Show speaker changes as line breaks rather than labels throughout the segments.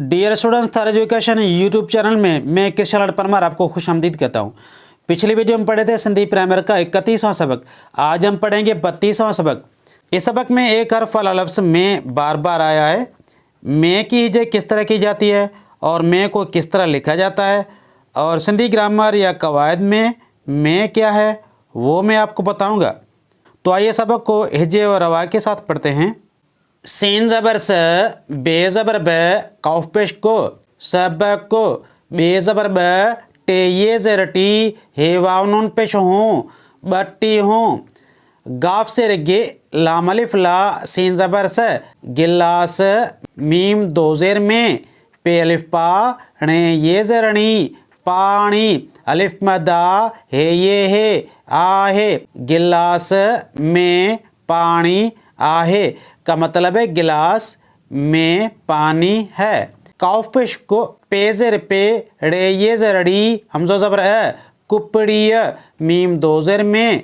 Dear students, थारा education YouTube channel में मैं कृष्ण परमार आपको खुशामदीद कहता हूँ। पिछली वीडियो में पढ़े थे संधि प्राइमर का 31वां सबक। आज हम पढ़ेंगे 32वां सबक। इस सबक में एक हर्फ वाला लफ्ज़ में बार बार आया है। मैं की हिजे किस तरह की जाती है और मैं को किस तरह लिखा जाता है, और सिंधी ग्रामर या कवायद में मैं क्या है वो मैं आपको बताऊँगा। तो आइए सबक को हिजे और रवा के साथ पढ़ते हैं। सीन ज़बर स, बे ज़बर ब, कौफ पेश को, सब को, बे ज़बर ब, टे ये ज़र टी, हे वाव नून पेश हूँ, बट्टी हूँ। गाफ से गे, लाम अलिफ ला, सीन ज़बर स, गिलास, मीम दो ज़ेर में, पे अलिफ पा, णे ये ज़रणी, पानी, अलिफ मदा, हे ये है, आहे, गिलास में पानी आहे का मतलब है गिलास में पानी है। काफ पेश को, पे ज़ेर पे, रे ये ज़रड़ी, हमज़ो ज़बर है, कुपड़ी, मीम दो ज़ेर में,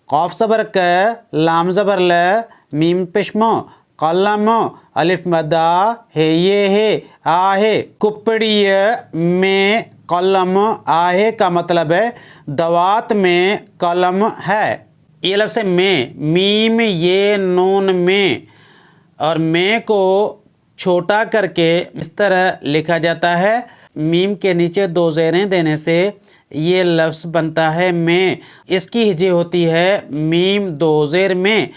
कौफ ज़बर क, लाम ज़बर ल, मीम पेशमो, कलम, अलिफ मदा, हे ये है, आहे, कुपड़ी में कलम आहे का मतलब है दवात में कलम है। ये लफ्ज़ है में, मीम ये नून में, और में को छोटा करके इस तरह लिखा जाता है। मीम के नीचे दो ज़ेरें देने से ये लफ्ज़ बनता है में। इसकी हिजे होती है मीम दो ज़ेर में,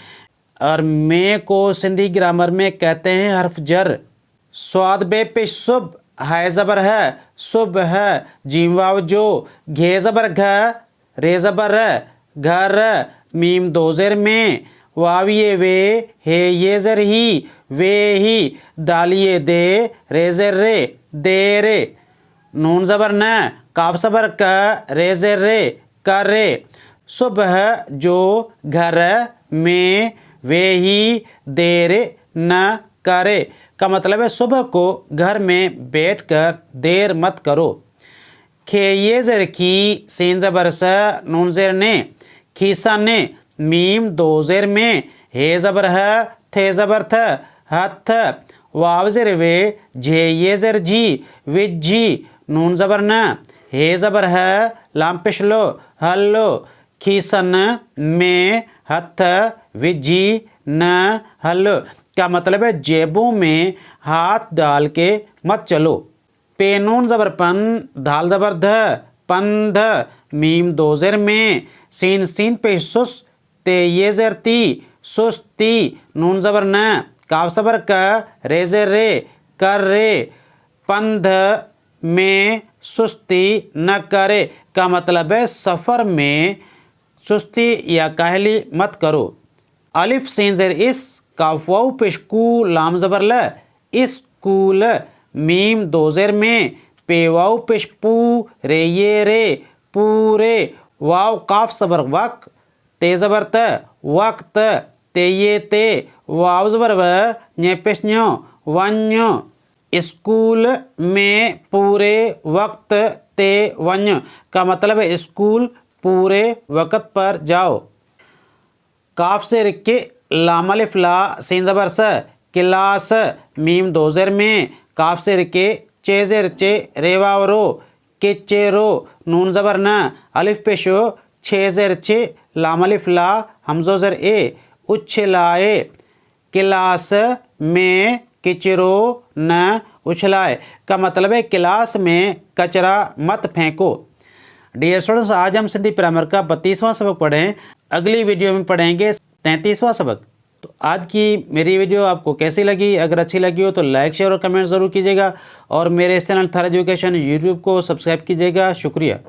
और में को सिंधी ग्रामर में कहते हैं हर्फ जर। स्वाद बे पे सुब, है ज़बर है, सुब है, जीम वाव जो, घे ज़बर घ, रे ज़बर घर, मीम दो ज़ेर में, वाविये वे, हे ये ज़र ही, वे ही, दालिये दे, रे ज़र रे, दे रे, नून ज़बर न, काफ ज़बर क, रे ज़र रे, कर रे। सुबह जो, घर में, वे ही, देर न करे का मतलब है सुबह को घर में बैठकर देर मत करो। खे ये ज़र की, सीन ज़बर स, नून ज़ेर ने, खीसा ने, मीम दो ज़ेर में, हे ज़बर है, थे ज़बर थ, हथ, वाव ज़ेर वे, झे ये ज़र जी, विज्जी, नून ज़बर न, हे ज़बर है, लाम पेश लो, हल्लो, खीसन में, हथ, विज्जी न, हल्लो का मतलब है जेबों में हाथ डाल के मत चलो। पे नून ज़बर पन, धाल ज़बर ध, पंध, मीम दो ज़ेर में, सीन सीन पे सुस, ते ये ज़र ती, सुस्ती, नून ज़बर न, काफ ज़बर क, रे ज़ेर रे, कर रे, पंध में सुस्ती न करे का मतलब है सफ़र में सुस्ती या काहली मत करो। अलिफ सीन ज़ेर इस, काफ वाव पेश कू, लाम ज़बर ल, स्कूल, मीम दो ज़ेर में, पे वाव पेश पू, रे ये रे, पूरे, वाव काफ ज़बर वक, ते ज़बर त, वक्त, ते ये ते, वाव ज़बर व, न्य पेश न्यो, वन्यो, स्कूल में पूरे वक्त ते वन्य का मतलब है स्कूल पूरे वक्त पर जाओ। काफ से रिक्के, लाम अलिफ ला, सीन ज़बर स, किलास, मीम दो ज़ेर में, काफ से रिक्के, चे ज़ेर चे, रे वाव रो, किच्चे रो, नून ज़बर न, अलिफ पेशो, छे ज़ेर छे, लाम अलिफ ला, हमज़ो ज़ेर ए, उछलाए, किलास में किचरो न उछलाए का मतलब है क्लास में कचरा मत फेंको। डियर स्टूडेंट्स, आज हम सिंधी प्राइमर का 32वां सबक पढ़ें। अगली वीडियो में पढ़ेंगे 33वां सबक। तो आज की मेरी वीडियो आपको कैसी लगी? अगर अच्छी लगी हो तो लाइक शेयर और कमेंट ज़रूर कीजिएगा, और मेरे चैनल थारा एजुकेशन यूट्यूब को सब्सक्राइब कीजिएगा। शुक्रिया।